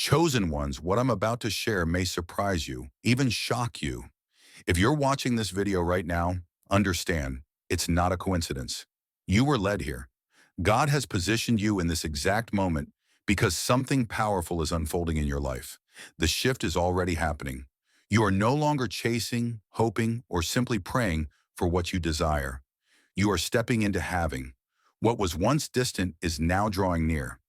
Chosen ones, what I'm about to share may surprise you, even shock you. If you're watching this video right now, understand, it's not a coincidence. You were led here. God has positioned you in this exact moment because something powerful is unfolding in your life. The shift is already happening. You are no longer chasing, hoping, or simply praying for what you desire. You are stepping into having. What was once distant is now drawing near.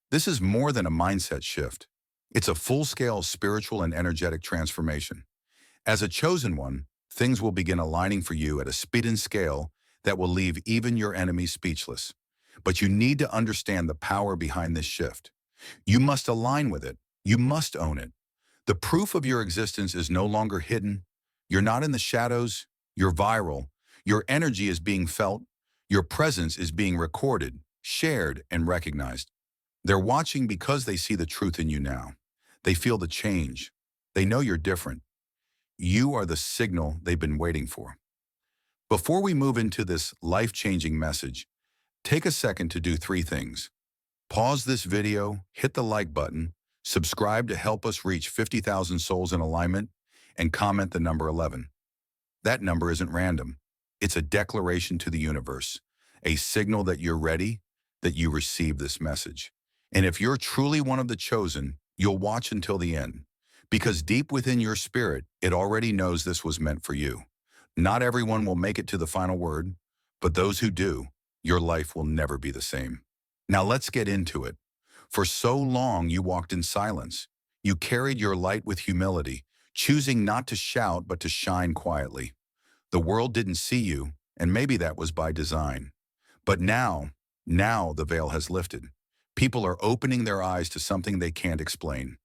This is more than a mindset shift. It's a full-scale spiritual and energetic transformation. As a chosen one, things will begin aligning for you at a speed and scale that will leave even your enemies speechless. But you need to understand the power behind this shift. You must align with it. You must own it. The proof of your existence is no longer hidden. You're not in the shadows. You're viral. Your energy is being felt. Your presence is being recorded, shared, and recognized. They're watching because they see the truth in you now. They feel the change. They know you're different. You are the signal they've been waiting for. Before we move into this life-changing message, take a second to do three things. Pause this video, hit the like button, subscribe to help us reach 50,000 souls in alignment, and comment the number 11. That number isn't random. It's a declaration to the universe, a signal that you're ready, that you receive this message. And if you're truly one of the chosen, you'll watch until the end, because deep within your spirit, it already knows this was meant for you. Not everyone will make it to the final word, but those who do, your life will never be the same. Now let's get into it. For so long, you walked in silence. You carried your light with humility, choosing not to shout but to shine quietly. The world didn't see you, and maybe that was by design. But now the veil has lifted. People are opening their eyes to something they can't explain.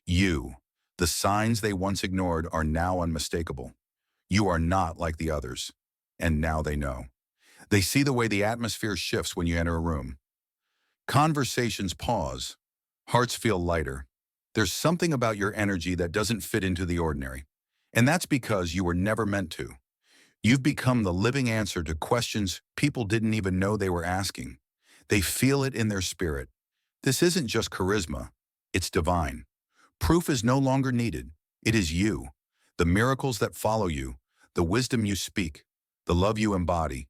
You, the signs they once ignored, are now unmistakable. You are not like the others, and now they know. They see the way the atmosphere shifts when you enter a room. Conversations pause. Hearts feel lighter. There's something about your energy that doesn't fit into the ordinary. And that's because you were never meant to. You've become the living answer to questions people didn't even know they were asking. They feel it in their spirit. This isn't just charisma. It's divine. Proof is no longer needed. It is you. The miracles that follow you, the wisdom you speak, the love you embody.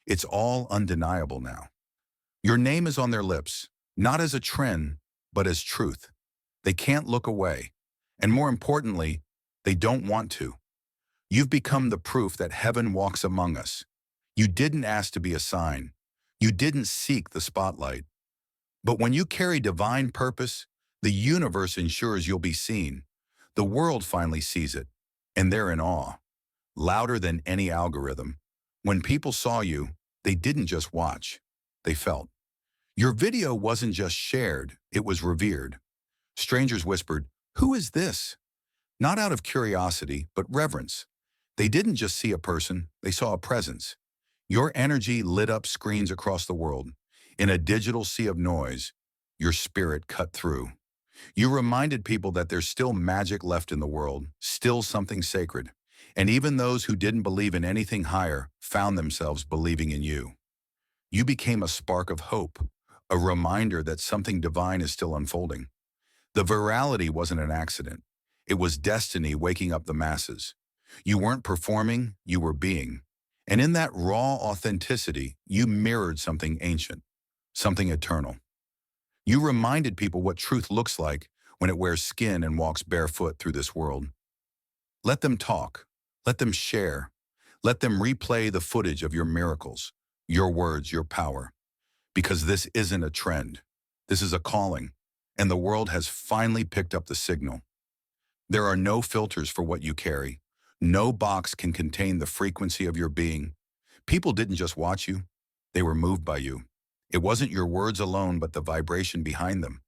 It's all undeniable now. Your name is on their lips, not as a trend, but as truth. They can't look away. And more importantly, they don't want to. You've become the proof that heaven walks among us. You didn't ask to be a sign. You didn't seek the spotlight. But when you carry divine purpose, the universe ensures you'll be seen. The world finally sees it, and they're in awe, louder than any algorithm. When people saw you, they didn't just watch, they felt. Your video wasn't just shared, it was revered. Strangers whispered, "Who is this?" Not out of curiosity, but reverence. They didn't just see a person, they saw a presence. Your energy lit up screens across the world. In a digital sea of noise, your spirit cut through. You reminded people that there's still magic left in the world, still something sacred. And even those who didn't believe in anything higher found themselves believing in you. You became a spark of hope, a reminder that something divine is still unfolding. The virality wasn't an accident. It was destiny waking up the masses. You weren't performing, you were being. And in that raw authenticity, you mirrored something ancient, something eternal. You reminded people what truth looks like when it wears skin and walks barefoot through this world. Let them talk. Let them share. Let them replay the footage of your miracles, your words, your power. Because this isn't a trend. This is a calling. And the world has finally picked up the signal. There are no filters for what you carry. No box can contain the frequency of your being. People didn't just watch you. They were moved by you. It wasn't your words alone, but the vibration behind them.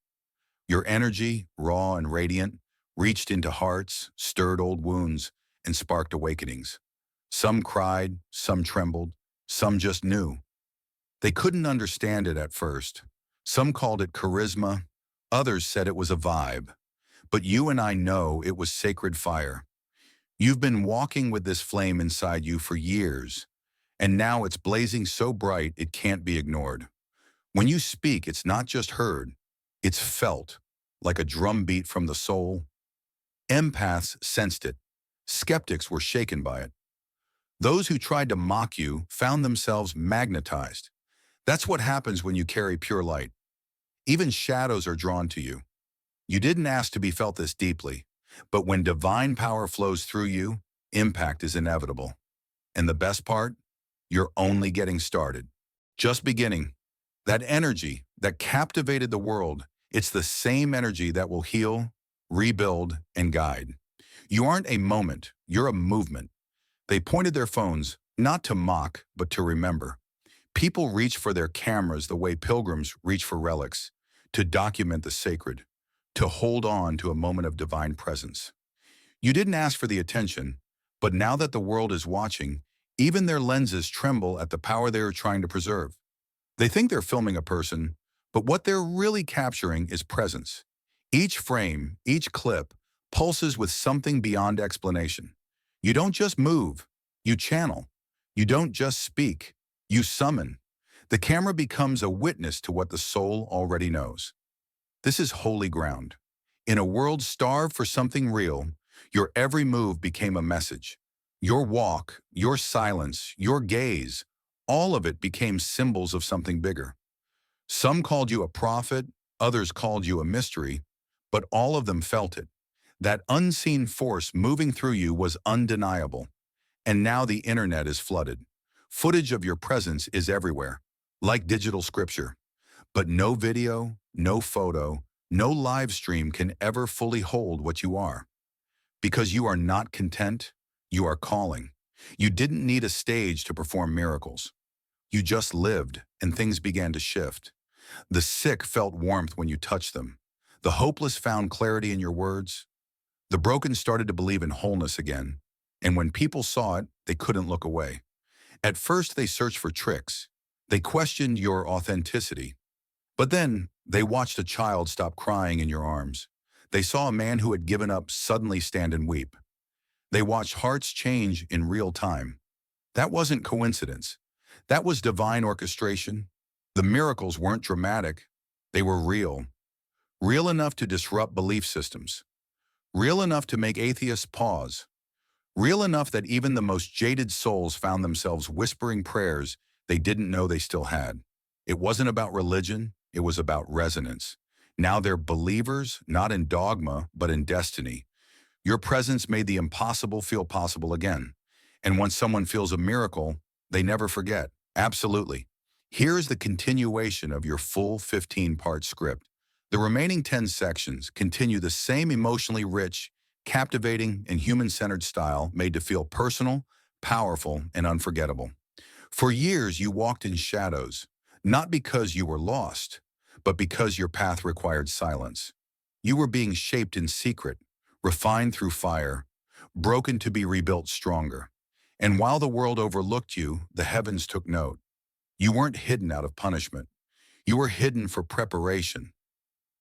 Your energy, raw and radiant, reached into hearts, stirred old wounds, and sparked awakenings. Some cried, some trembled, some just knew. They couldn't understand it at first. Some called it charisma, others said it was a vibe. But you and I know it was sacred fire. You've been walking with this flame inside you for years, and now it's blazing so bright it can't be ignored. When you speak, it's not just heard, it's felt. like a drumbeat from the soul. Empaths sensed it. Skeptics were shaken by it. Those who tried to mock you found themselves magnetized. That's what happens when you carry pure light. Even shadows are drawn to you. You didn't ask to be felt this deeply, but when divine power flows through you, impact is inevitable. And the best part? You're only getting started. Just beginning. That energy that captivated the world, it's the same energy that will heal, rebuild, and guide. You aren't a moment, you're a movement. They pointed their phones, not to mock, but to remember. People reach for their cameras the way pilgrims reach for relics, to document the sacred, to hold on to a moment of divine presence. You didn't ask for the attention, but now that the world is watching, even their lenses tremble at the power they are trying to preserve. They think they're filming a person, but what they're really capturing is presence. Each frame, each clip, pulses with something beyond explanation. You don't just move, you channel. You don't just speak, you summon. The camera becomes a witness to what the soul already knows. This is holy ground. In a world starved for something real, your every move became a message. Your walk, your silence, your gaze, all of it became symbols of something bigger. Some called you a prophet, others called you a mystery, but all of them felt it. That unseen force moving through you was undeniable. And now the internet is flooded. Footage of your presence is everywhere, like digital scripture. But no video, no photo, no live stream can ever fully hold what you are. Because you are not content, you are calling. You didn't need a stage to perform miracles. You just lived, and things began to shift. The sick felt warmth when you touched them. The hopeless found clarity in your words. The broken started to believe in wholeness again. And when people saw it, they couldn't look away. At first, they searched for tricks. They questioned your authenticity. But then, they watched a child stop crying in your arms. They saw a man who had given up suddenly stand and weep. They watched hearts change in real time. That wasn't coincidence. That was divine orchestration. The miracles weren't dramatic. They were real. Real enough to disrupt belief systems. Real enough to make atheists pause. Real enough that even the most jaded souls found themselves whispering prayers they didn't know they still had. It wasn't about religion, it was about resonance. Now they're believers, not in dogma, but in destiny. Your presence made the impossible feel possible again. And when someone feels a miracle, they never forget. Absolutely. Here is the continuation of your full 15-part script. The remaining 10 sections continue the same emotionally rich, captivating, and human-centered style made to feel personal, powerful, and unforgettable. For years, you walked in shadows, not because you were lost, but because your path required silence. You were being shaped in secret, refined through fire, broken to be rebuilt stronger. And while the world overlooked you, the heavens took note. You weren't hidden out of punishment. You were hidden for preparation.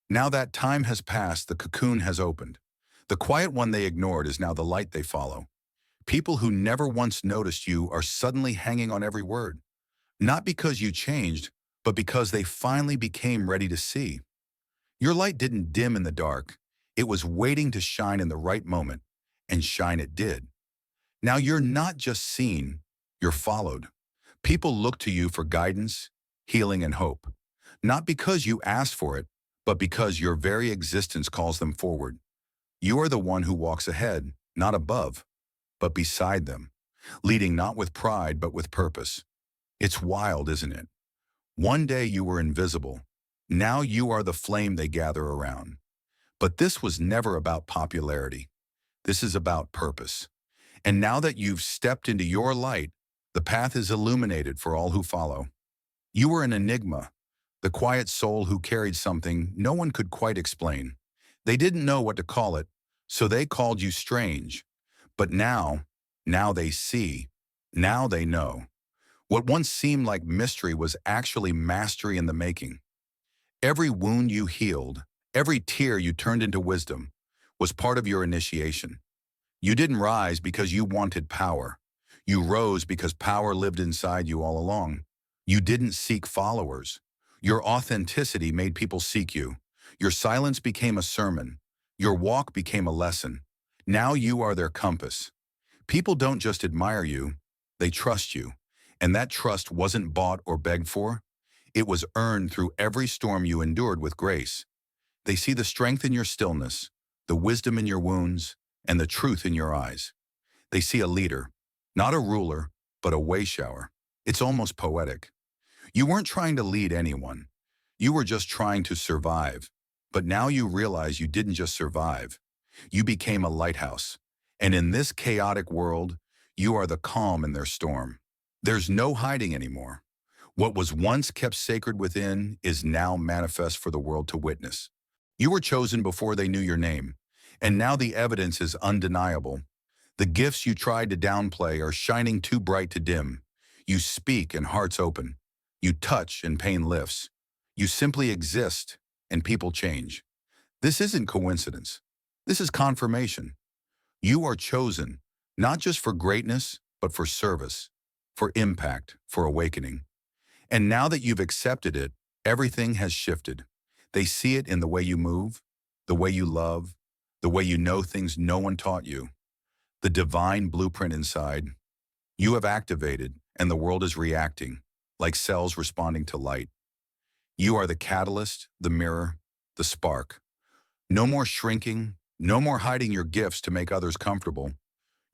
Now that time has passed, the cocoon has opened. The quiet one they ignored is now the light they follow. People who never once noticed you are suddenly hanging on every word. Not because you changed, but because they finally became ready to see. Your light didn't dim in the dark. It was waiting to shine in the right moment, and shine it did. Now you're not just seen, you're followed. People look to you for guidance, healing, and hope. Not because you asked for it, but because your very existence calls them forward. You are the one who walks ahead, not above, but beside them, leading not with pride, but with purpose. It's wild, isn't it? One day you were invisible. Now you are the flame they gather around. But this was never about popularity. This is about purpose. And now that you've stepped into your light, the path is illuminated for all who follow. You were an enigma, the quiet soul who carried something no one could quite explain. They didn't know what to call it, so they called you strange. But now they see. Now they know. What once seemed like mystery was actually mastery in the making. Every wound you healed, every tear you turned into wisdom, was part of your initiation. You didn't rise because you wanted power. You rose because power lived inside you all along. You didn't seek followers. Your authenticity made people seek you. Your silence became a sermon. Your walk became a lesson. Now you are their compass. People don't just admire you, they trust you. And that trust wasn't bought or begged for. It was earned through every storm you endured with grace. They see the strength in your stillness, the wisdom in your wounds, and the truth in your eyes. They see a leader, not a ruler, but a way shower. It's almost poetic. You weren't trying to lead anyone. You were just trying to survive. But now you realize you didn't just survive. You became a lighthouse. And in this chaotic world, you are the calm in their storm. There's no hiding anymore. What was once kept sacred within is now manifest for the world to witness. You were chosen before they knew your name, and now the evidence is undeniable. The gifts you tried to downplay are shining too bright to dim. You speak and hearts open. You touch and pain lifts. You simply exist and people change. This isn't coincidence. This is confirmation. You are chosen, not just for greatness, but for service, for impact, for awakening. And now that you've accepted it, everything has shifted. They see it in the way you move, the way you love, the way you know things no one taught you. The divine blueprint inside. You have activated, and the world is reacting, like cells responding to light. You are the catalyst, the mirror, the spark. No more shrinking, no more hiding your gifts to make others comfortable.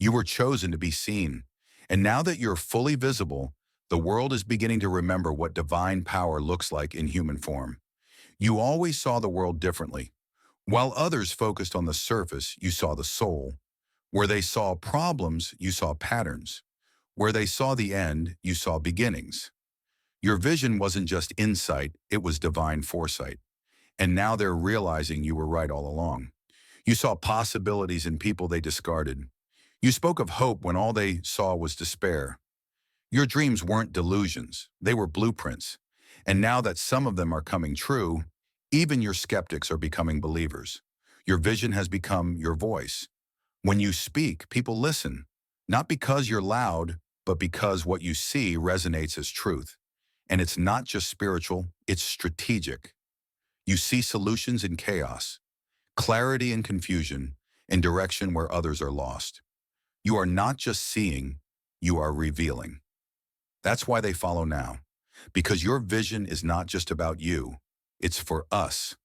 You were chosen to be seen. And now that you're fully visible, the world is beginning to remember what divine power looks like in human form. You always saw the world differently. While others focused on the surface, you saw the soul. Where they saw problems, you saw patterns. Where they saw the end, you saw beginnings. Your vision wasn't just insight, it was divine foresight. And now they're realizing you were right all along. You saw possibilities in people they discarded. You spoke of hope when all they saw was despair. Your dreams weren't delusions, they were blueprints. And now that some of them are coming true, even your skeptics are becoming believers. Your vision has become your voice. When you speak, people listen, not because you're loud, but because what you see resonates as truth. And it's not just spiritual, it's strategic. You see solutions in chaos, clarity in confusion, and direction where others are lost. You are not just seeing, you are revealing. That's why they follow now, because your vision is not just about you, it's for us.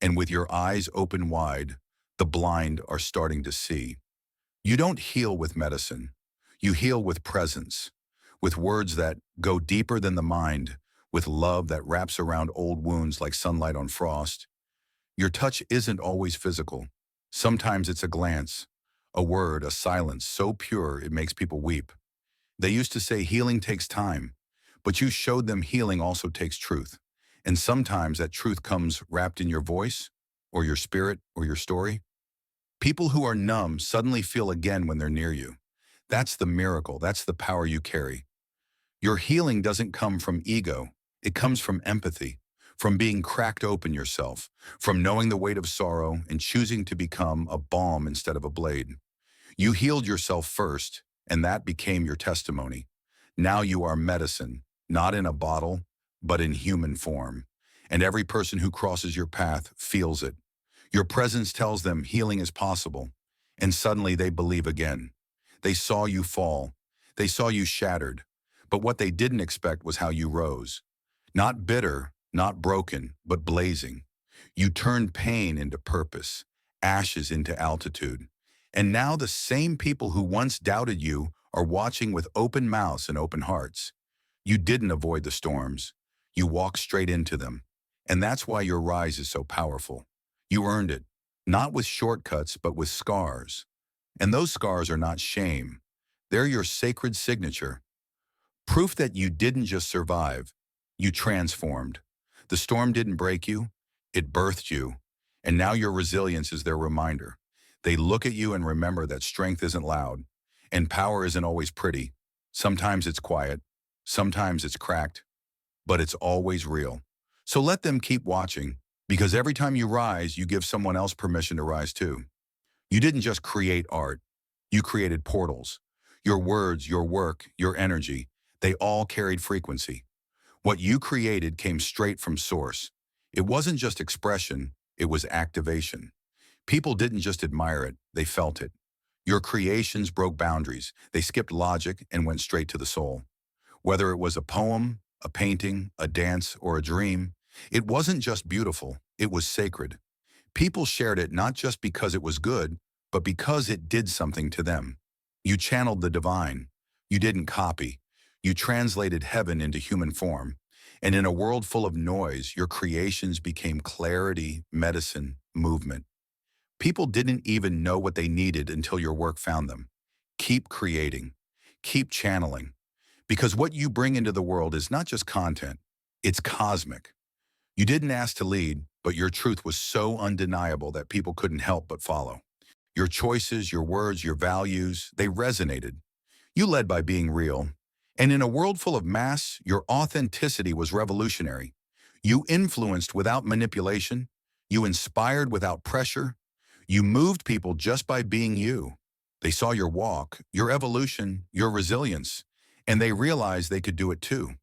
And with your eyes open wide, the blind are starting to see. You don't heal with medicine. You heal with presence, with words that go deeper than the mind, with love that wraps around old wounds like sunlight on frost. Your touch isn't always physical. Sometimes it's a glance, a word, a silence so pure it makes people weep. They used to say healing takes time, but you showed them healing also takes truth. And sometimes that truth comes wrapped in your voice, or your spirit, or your story. People who are numb suddenly feel again when they're near you. That's the miracle, that's the power you carry. Your healing doesn't come from ego, it comes from empathy, from being cracked open yourself, from knowing the weight of sorrow and choosing to become a balm instead of a blade. You healed yourself first, and that became your testimony. Now you are medicine, not in a bottle, but in human form. And every person who crosses your path feels it. Your presence tells them healing is possible, and suddenly they believe again. They saw you fall. They saw you shattered. But what they didn't expect was how you rose. Not bitter, not broken, but blazing. You turned pain into purpose, ashes into altitude. And now the same people who once doubted you are watching with open mouths and open hearts. You didn't avoid the storms. You walked straight into them. And that's why your rise is so powerful. You earned it, not with shortcuts, but with scars. And those scars are not shame. They're your sacred signature. Proof that you didn't just survive, you transformed. The storm didn't break you, it birthed you. And now your resilience is their reminder. They look at you and remember that strength isn't loud, and power isn't always pretty. Sometimes it's quiet, sometimes it's cracked, but it's always real. So let them keep watching, because every time you rise, you give someone else permission to rise too. You didn't just create art, you created portals. Your words, your work, your energy, they all carried frequency. What you created came straight from source. It wasn't just expression, it was activation. People didn't just admire it, they felt it. Your creations broke boundaries. They skipped logic and went straight to the soul. Whether it was a poem, a painting, a dance, or a dream, it wasn't just beautiful, it was sacred. People shared it not just because it was good, but because it did something to them. You channeled the divine. You didn't copy. You translated heaven into human form. And in a world full of noise, your creations became clarity, medicine, movement. People didn't even know what they needed until your work found them. Keep creating. Keep channeling. Because what you bring into the world is not just content, it's cosmic. You didn't ask to lead, but your truth was so undeniable that people couldn't help but follow. Your choices, your words, your values, they resonated. You led by being real. And in a world full of mass, your authenticity was revolutionary. You influenced without manipulation. You inspired without pressure. You moved people just by being you. They saw your walk, your evolution, your resilience, and they realized they could do it too.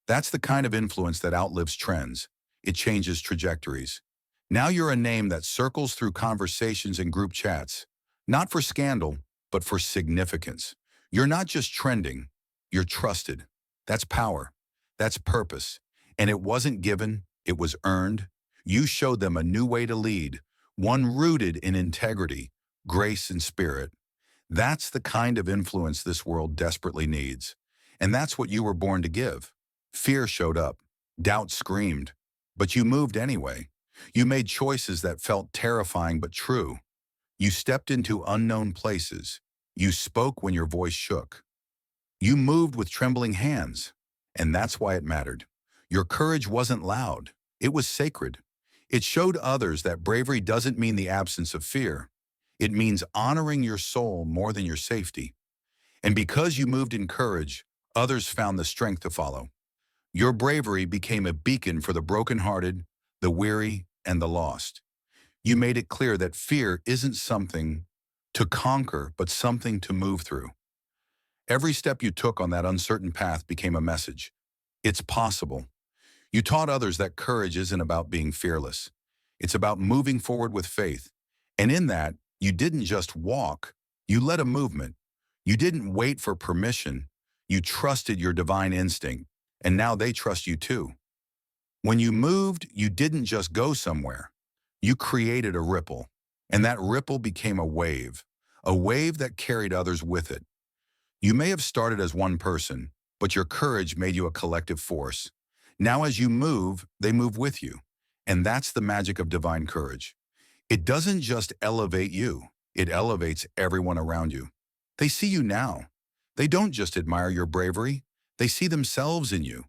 That's the kind of influence that outlives trends. It changes trajectories. Now you're a name that circles through conversations and group chats, not for scandal, but for significance. You're not just trending, you're trusted. That's power. That's purpose. And it wasn't given, it was earned. You showed them a new way to lead, one rooted in integrity, grace, and spirit. That's the kind of influence this world desperately needs. And that's what you were born to give. Fear showed up. Doubt screamed. But you moved anyway. You made choices that felt terrifying but true. You stepped into unknown places. You spoke when your voice shook. You moved with trembling hands. And that's why it mattered. Your courage wasn't loud. It was sacred. It showed others that bravery doesn't mean the absence of fear. It means honoring your soul more than your safety. And because you moved in courage, others found the strength to follow. Your bravery became a beacon for the brokenhearted, the weary, and the lost. You made it clear that fear isn't something to conquer, but something to move through. Every step you took on that uncertain path became a message. It's possible. You taught others that courage isn't about being fearless. It's about moving forward with faith. And in that, you didn't just walk, you led a movement. You didn't wait for permission. You trusted your divine instinct, and now they trust you too. When you moved, you didn't just go somewhere. You created a ripple, and that ripple became a wave that carried others with it. You may have started as one person, but your courage made you a collective force. Now as you move, they move with you. And that's the magic of divine courage. It doesn't just elevate you, it elevates everyone around you. They see you now. They don't just admire your bravery, they see themselves in you.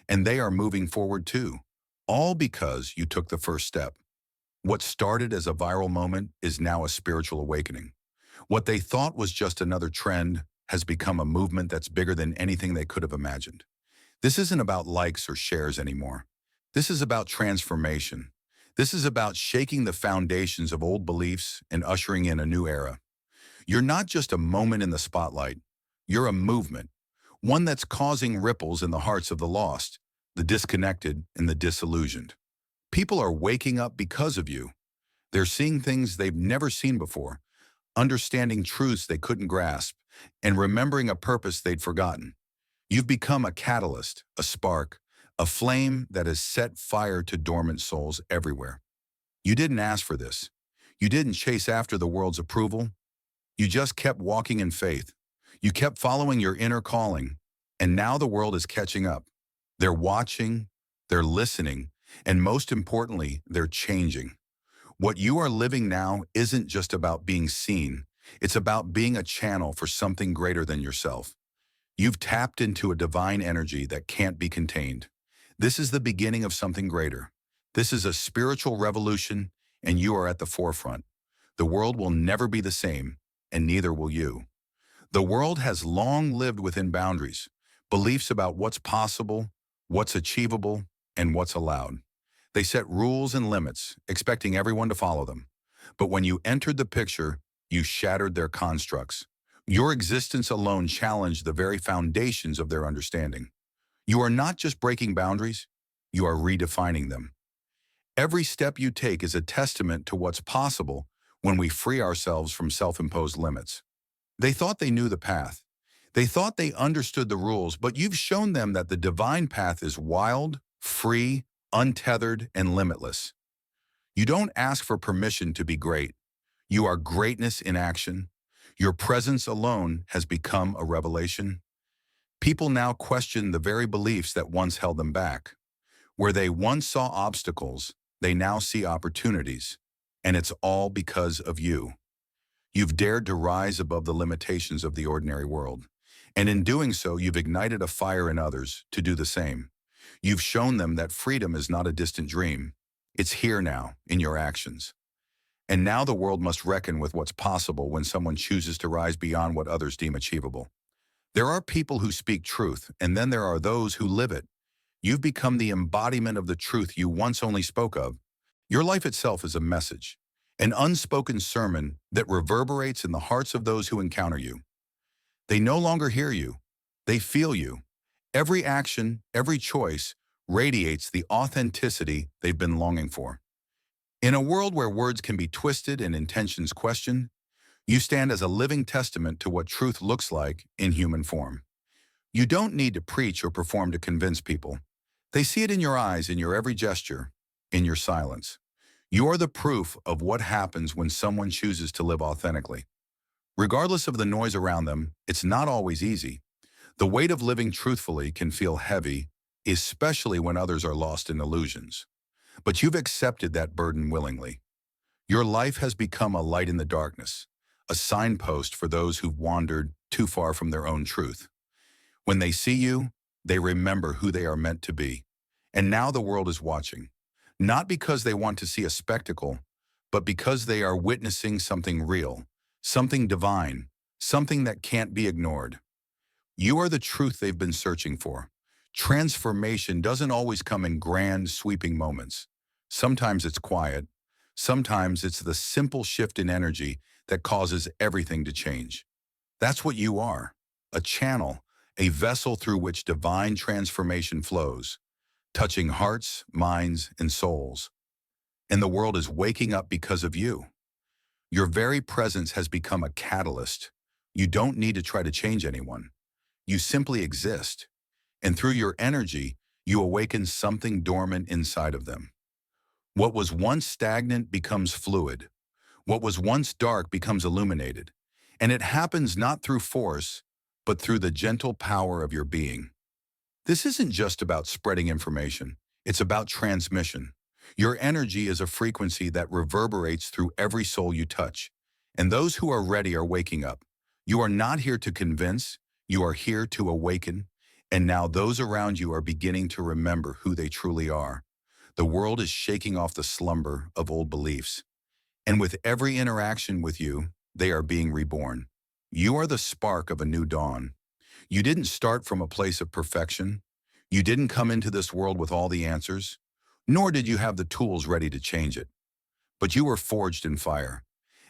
And they are moving forward too, all because you took the first step. What started as a viral moment is now a spiritual awakening. What they thought was just another trend has become a movement that's bigger than anything they could have imagined. This isn't about likes or shares anymore. This is about transformation. This is about shaking the foundations of old beliefs and ushering in a new era. You're not just a moment in the spotlight. You're a movement, one that's causing ripples in the hearts of the lost, the disconnected, and the disillusioned. People are waking up because of you. They're seeing things they've never seen before, understanding truths they couldn't grasp, and remembering a purpose they'd forgotten. You've become a catalyst, a spark, a flame that has set fire to dormant souls everywhere. You didn't ask for this. You didn't chase after the world's approval. You just kept walking in faith. You kept following your inner calling, and now the world is catching up. They're watching, they're listening, and most importantly, they're changing. What you are living now isn't just about being seen. It's about being a channel for something greater than yourself. You've tapped into a divine energy that can't be contained. This is the beginning of something greater. This is a spiritual revolution, and you are at the forefront. The world will never be the same, and neither will you. The world has long lived within boundaries, beliefs about what's possible, what's achievable, and what's allowed. They set rules and limits, expecting everyone to follow them. But when you entered the picture, you shattered their constructs. Your existence alone challenged the very foundations of their understanding. You are not just breaking boundaries, you are redefining them. Every step you take is a testament to what's possible when we free ourselves from self-imposed limits. They thought they knew the path. They thought they understood the rules, but you've shown them that the divine path is wild, free, untethered, and limitless. You don't ask for permission to be great. You are greatness in action. Your presence alone has become a revelation. People now question the very beliefs that once held them back. Where they once saw obstacles, they now see opportunities. And it's all because of you. You've dared to rise above the limitations of the ordinary world. And in doing so, you've ignited a fire in others to do the same. You've shown them that freedom is not a distant dream. It's here now, in your actions. And now the world must reckon with what's possible when someone chooses to rise beyond what others deem achievable. There are people who speak truth, and then there are those who live it. You've become the embodiment of the truth you once only spoke of. Your life itself is a message, an unspoken sermon that reverberates in the hearts of those who encounter you. They no longer hear you. They feel you. Every action, every choice radiates the authenticity they've been longing for. In a world where words can be twisted and intentions questioned, you stand as a living testament to what truth looks like in human form. You don't need to preach or perform to convince people. They see it in your eyes, in your every gesture, in your silence. You are the proof of what happens when someone chooses to live authentically. Regardless of the noise around them, it's not always easy. The weight of living truthfully can feel heavy, especially when others are lost in illusions. But you've accepted that burden willingly. Your life has become a light in the darkness, a signpost for those who've wandered too far from their own truth. When they see you, they remember who they are meant to be. And now the world is watching, not because they want to see a spectacle, but because they are witnessing something real, something divine, something that can't be ignored. You are the truth they've been searching for. Transformation doesn't always come in grand, sweeping moments. Sometimes it's quiet. Sometimes it's the simple shift in energy that causes everything to change. That's what you are, a channel, a vessel through which divine transformation flows, touching hearts, minds, and souls. And the world is waking up because of you. Your very presence has become a catalyst. You don't need to try to change anyone. You simply exist. And through your energy, you awaken something dormant inside of them. What was once stagnant becomes fluid. What was once dark becomes illuminated. And it happens not through force, but through the gentle power of your being. This isn't just about spreading information. It's about transmission. Your energy is a frequency that reverberates through every soul you touch. And those who are ready are waking up. You are not here to convince. You are here to awaken. And now those around you are beginning to remember who they truly are. The world is shaking off the slumber of old beliefs. And with every interaction with you, they are being reborn. You are the spark of a new dawn. You didn't start from a place of perfection. You didn't come into this world with all the answers, nor did you have the tools ready to change it. But you were forged in fire.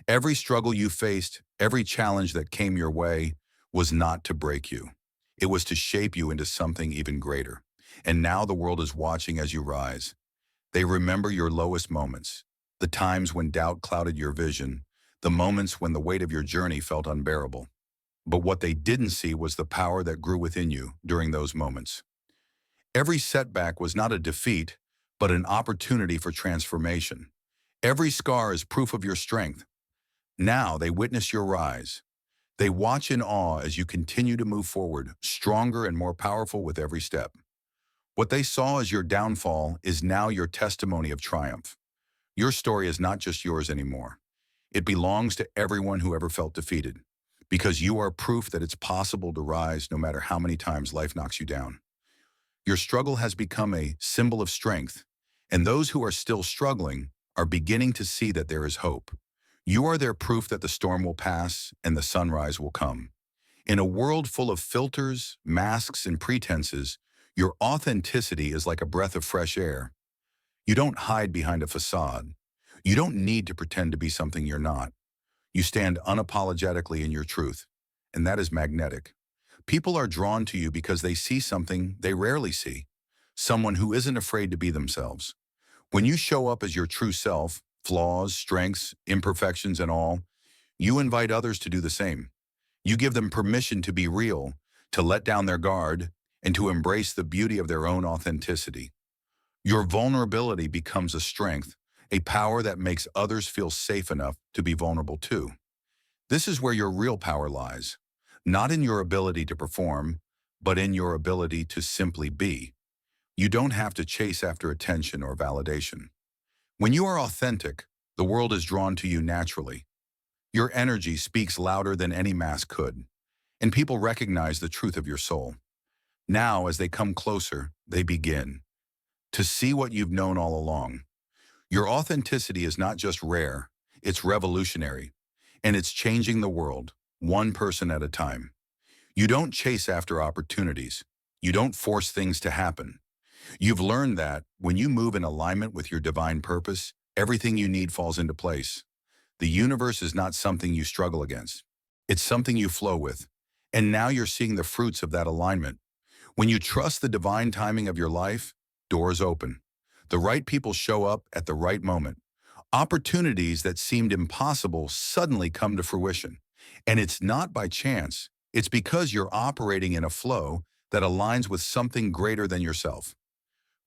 Every struggle you faced, every challenge that came your way, was not to break you. It was to shape you into something even greater. And now the world is watching as you rise. They remember your lowest moments, the times when doubt clouded your vision, the moments when the weight of your journey felt unbearable. But what they didn't see was the power that grew within you during those moments. Every setback was not a defeat, but an opportunity for transformation. Every scar is proof of your strength. Now they witness your rise. They watch in awe as you continue to move forward, stronger and more powerful with every step. What they saw as your downfall is now your testimony of triumph. Your story is not just yours anymore. It belongs to everyone who ever felt defeated, because you are proof that it's possible to rise no matter how many times life knocks you down. Your struggle has become a symbol of strength, and those who are still struggling are beginning to see that there is hope. You are their proof that the storm will pass and the sunrise will come. In a world full of filters, masks, and pretenses, your authenticity is like a breath of fresh air. You don't hide behind a facade. You don't need to pretend to be something you're not. You stand unapologetically in your truth, and that is magnetic. People are drawn to you because they see something they rarely see, someone who isn't afraid to be themselves. When you show up as your true self, flaws, strengths, imperfections, and all, you invite others to do the same. You give them permission to be real, to let down their guard, and to embrace the beauty of their own authenticity. Your vulnerability becomes a strength, a power that makes others feel safe enough to be vulnerable too. This is where your real power lies, not in your ability to perform, but in your ability to simply be. You don't have to chase after attention or validation. When you are authentic, the world is drawn to you naturally. Your energy speaks louder than any mask could, and people recognize the truth of your soul. Now, as they come closer, they begin to see what you've known all along. Your authenticity is not just rare, it's revolutionary, and it's changing the world, one person at a time. You don't chase after opportunities. You don't force things to happen. You've learned that when you move in alignment with your divine purpose, everything you need falls into place. The universe is not something you struggle against. It's something you flow with. And now you're seeing the fruits of that alignment. When you trust the divine timing of your life, doors open. The right people show up at the right moment. Opportunities that seemed impossible suddenly come to fruition. And it's not by chance. It's because you're operating in a flow that aligns with something greater than yourself.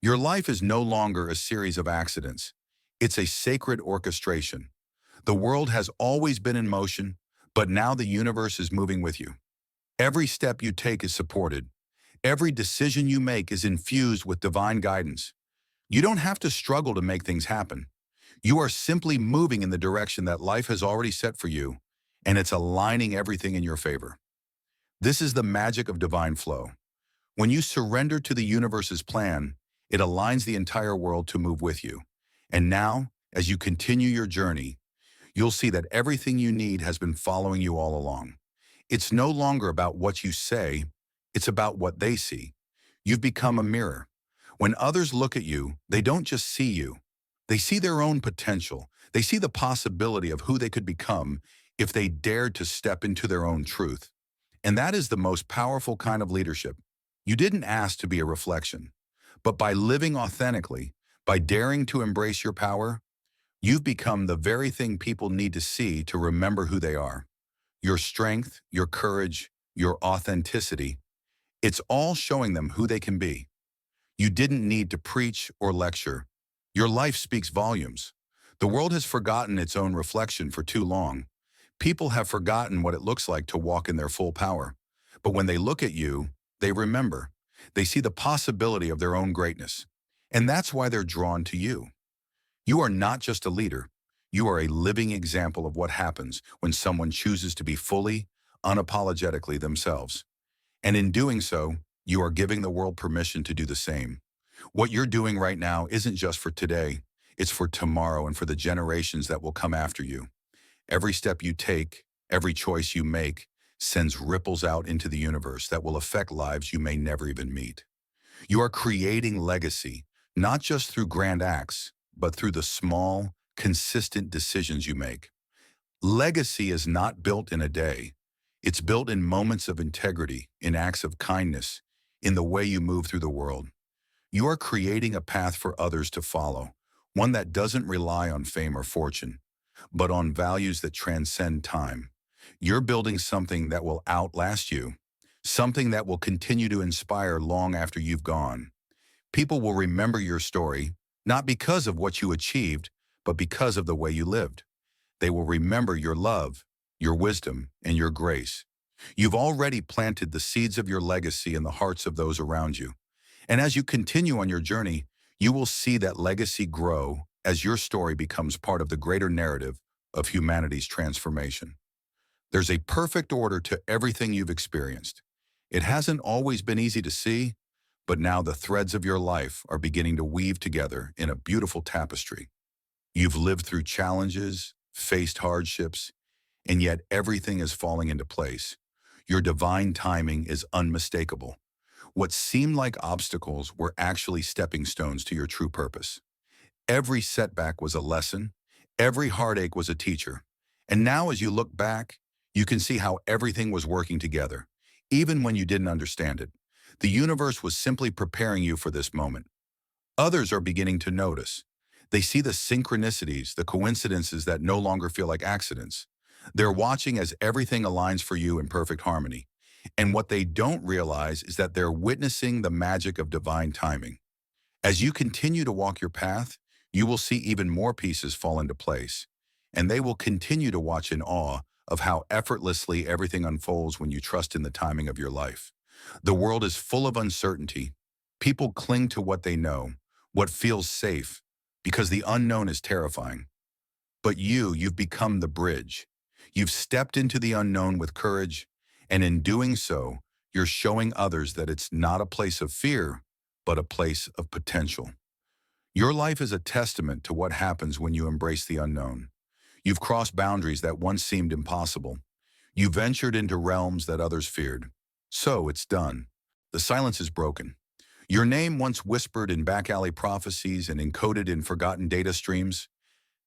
Your life is no longer a series of accidents. It's a sacred orchestration. The world has always been in motion, but now the universe is moving with you. Every step you take is supported. Every decision you make is infused with divine guidance. You don't have to struggle to make things happen. You are simply moving in the direction that life has already set for you, and it's aligning everything in your favor. This is the magic of divine flow. When you surrender to the universe's plan, it aligns the entire world to move with you. And now, as you continue your journey, you'll see that everything you need has been following you all along. It's no longer about what you say, it's about what they see. You've become a mirror. When others look at you, they don't just see you. They see their own potential. They see the possibility of who they could become if they dared to step into their own truth. And that is the most powerful kind of leadership. You didn't ask to be a reflection, but by living authentically, by daring to embrace your power, you've become the very thing people need to see to remember who they are. Your strength, your courage, your authenticity, it's all showing them who they can be. You didn't need to preach or lecture. Your life speaks volumes. The world has forgotten its own reflection for too long. People have forgotten what it looks like to walk in their full power. But when they look at you, they remember. They see the possibility of their own greatness. And that's why they're drawn to you. You are not just a leader. You are a living example of what happens when someone chooses to be fully, unapologetically themselves. And in doing so, you are giving the world permission to do the same. What you're doing right now isn't just for today. It's for tomorrow and for the generations that will come after you. Every step you take, every choice you make, sends ripples out into the universe that will affect lives you may never even meet. You are creating legacy, not just through grand acts, but through the small, consistent decisions you make. Legacy is not built in a day. It's built in moments of integrity, in acts of kindness, in the way you move through the world. You are creating a path for others to follow, one that doesn't rely on fame or fortune, but on values that transcend time. You're building something that will outlast you, something that will continue to inspire long after you've gone. People will remember your story, not because of what you achieved, but because of the way you lived. They will remember your love, your wisdom, and your grace. You've already planted the seeds of your legacy in the hearts of those around you. And as you continue on your journey, you will see that legacy grow as your story becomes part of the greater narrative of humanity's transformation. There's a perfect order to everything you've experienced. It hasn't always been easy to see, but now the threads of your life are beginning to weave together in a beautiful tapestry. You've lived through challenges, faced hardships, and yet everything is falling into place. Your divine timing is unmistakable. What seemed like obstacles were actually stepping stones to your true purpose. Every setback was a lesson. Every heartache was a teacher. And now as you look back, you can see how everything was working together, even when you didn't understand it. The universe was simply preparing you for this moment. Others are beginning to notice. They see the synchronicities, the coincidences that no longer feel like accidents. They're watching as everything aligns for you in perfect harmony. And what they don't realize is that they're witnessing the magic of divine timing. As you continue to walk your path, you will see even more pieces fall into place. And they will continue to watch in awe of how effortlessly everything unfolds when you trust in the timing of your life. The world is full of uncertainty. People cling to what they know, what feels safe, because the unknown is terrifying. But you've become the bridge. You've stepped into the unknown with courage, and in doing so, you're showing others that it's not a place of fear, but a place of potential. Your life is a testament to what happens when you embrace the unknown. You've crossed boundaries that once seemed impossible. You ventured into realms that others feared. So it's done. The silence is broken. Your name, once whispered in back alley prophecies and encoded in forgotten data streams,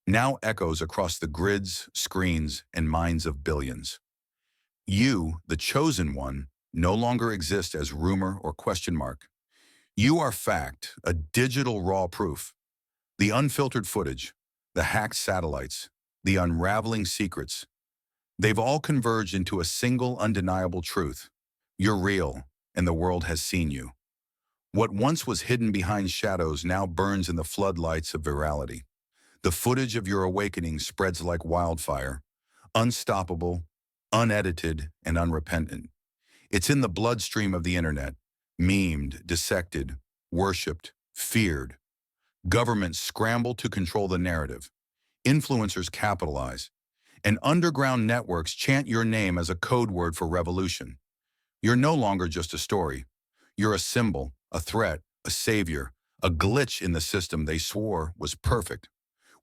now echoes across the grids, screens, and minds of billions. You, the chosen one, no longer exist as rumor or question mark. You are fact, a digital raw proof. The unfiltered footage, the hacked satellites, the unraveling secrets, they've all converged into a single undeniable truth. You're real, and the world has seen you. What once was hidden behind shadows now burns in the floodlights of virality. The footage of your awakening spreads like wildfire, unstoppable, unedited, and unrepentant. It's in the bloodstream of the internet, memed, dissected, worshipped, feared. Governments scramble to control the narrative. Influencers capitalize, and underground networks chant your name as a code word for revolution. You're no longer just a story. You're a symbol, a threat, a savior, a glitch in the system they swore was perfect.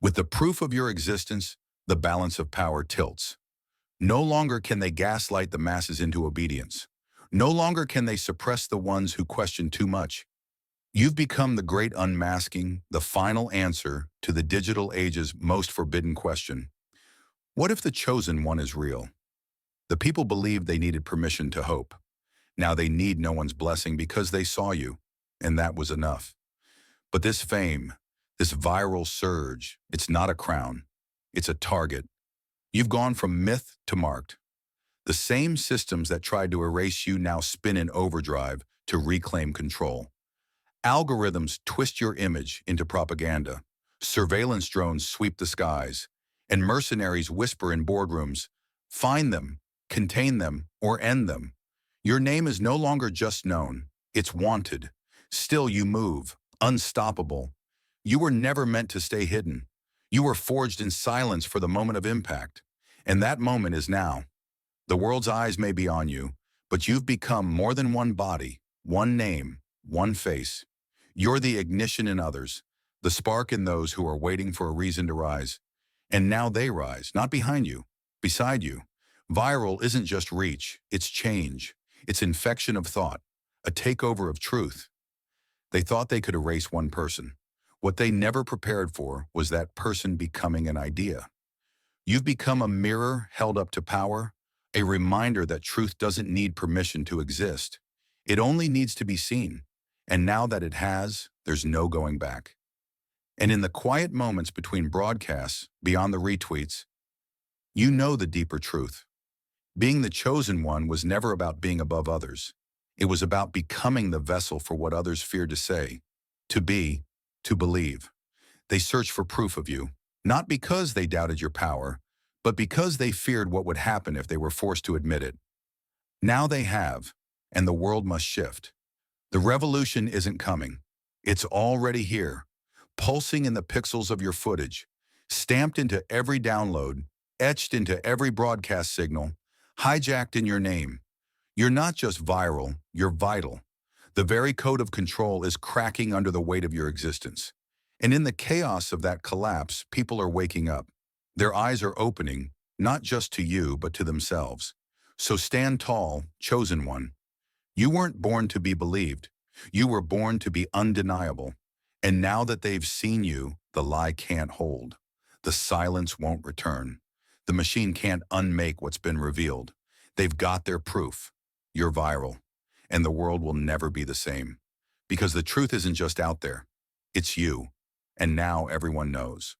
With the proof of your existence, the balance of power tilts. No longer can they gaslight the masses into obedience. No longer can they suppress the ones who question too much. You've become the great unmasking, the final answer to the digital age's most forbidden question. What if the chosen one is real? The people believed they needed permission to hope. Now they need no one's blessing because they saw you, and that was enough. But this fame, this viral surge, it's not a crown. It's a target. You've gone from myth to marked. The same systems that tried to erase you now spin in overdrive to reclaim control. Algorithms twist your image into propaganda. Surveillance drones sweep the skies. And mercenaries whisper in boardrooms, find them, contain them, or end them. Your name is no longer just known, it's wanted. Still you move, unstoppable. You were never meant to stay hidden. You were forged in silence for the moment of impact. And that moment is now. The world's eyes may be on you, but you've become more than one body, one name, one face. You're the ignition in others, the spark in those who are waiting for a reason to rise. And now they rise, not behind you, beside you. Viral isn't just reach, it's change. It's infection of thought, a takeover of truth. They thought they could erase one person. What they never prepared for was that person becoming an idea. You've become a mirror held up to power, a reminder that truth doesn't need permission to exist. It only needs to be seen. And now that it has, there's no going back. And in the quiet moments between broadcasts, beyond the retweets, you know the deeper truth. Being the chosen one was never about being above others. It was about becoming the vessel for what others feared to say, to be, to believe. They searched for proof of you, not because they doubted your power, but because they feared what would happen if they were forced to admit it. Now they have, and the world must shift. The revolution isn't coming. It's already here, pulsing in the pixels of your footage, stamped into every download, etched into every broadcast signal, hijacked in your name. You're not just viral, you're vital. The very code of control is cracking under the weight of your existence. And in the chaos of that collapse, people are waking up. Their eyes are opening, not just to you, but to themselves. So stand tall, chosen one. You weren't born to be believed. You were born to be undeniable. And now that they've seen you, the lie can't hold. The silence won't return. The machine can't unmake what's been revealed. They've got their proof. You're viral. And the world will never be the same. Because the truth isn't just out there. It's you. And now everyone knows.